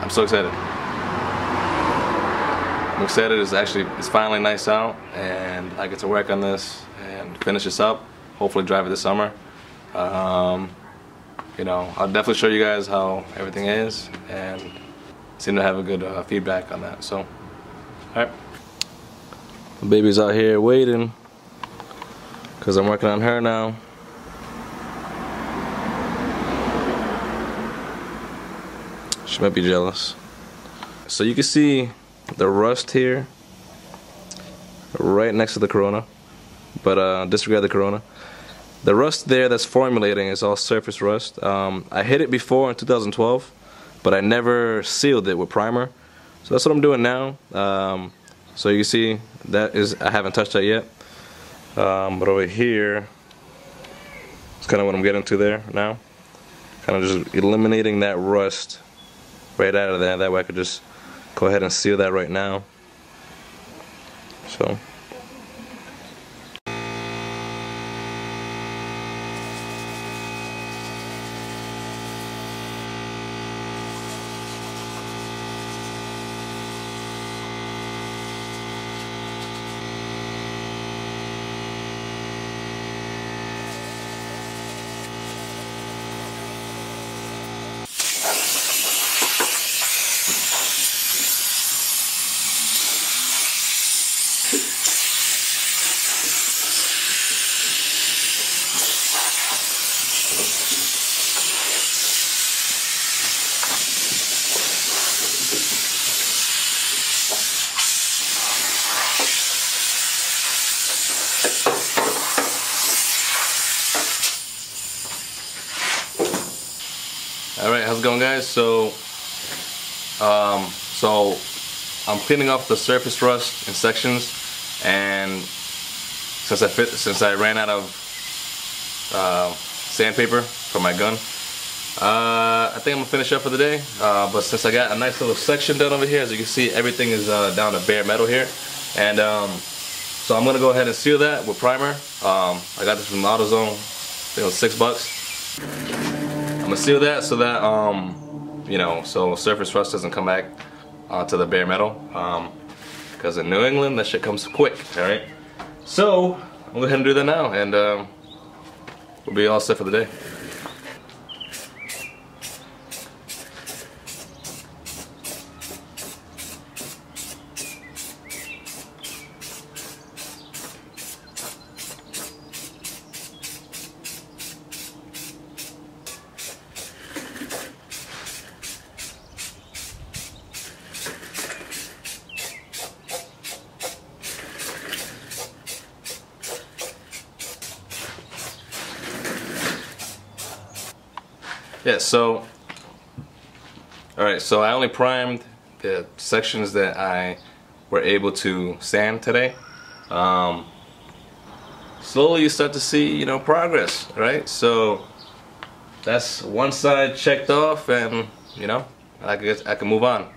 I'm so excited. I'm excited. It's finally nice out, and I get to work on this and finish this up. Hopefully drive it this summer. You know, I'll definitely show you guys how everything is, and seem to have a good feedback on that. So, alright. The baby's out here waiting because I'm working on her now. She might be jealous. So you can see the rust here right next to the Corona, but disregard the Corona. The rust there that's formulating is all surface rust. I hit it before in 2012, but I never sealed it with primer. So that's what I'm doing now. So you can see I haven't touched that yet. But over here, it's kind of what I'm getting to there now. Kind of just eliminating that rust right out of there. That way I could just go ahead and seal that right now. So. Alright, how's it going, guys? So I'm cleaning off the surface rust in sections, and since I ran out of sandpaper for my gun, I think I'm gonna finish up for the day. But since I got a nice little section done over here, as you can see, everything is down to bare metal here, and so I'm gonna go ahead and seal that with primer. I got this from AutoZone. I think it was $6. I'm gonna seal that so that you know, so surface rust doesn't come back to the bare metal, because in New England that shit comes quick. All right, so I'm gonna go ahead and do that now, and we'll be all set for the day. Yeah, so, alright, so I only primed the sections that I were able to sand today. Slowly you start to see, you know, progress, right? So that's one side checked off, and, you know, I can move on.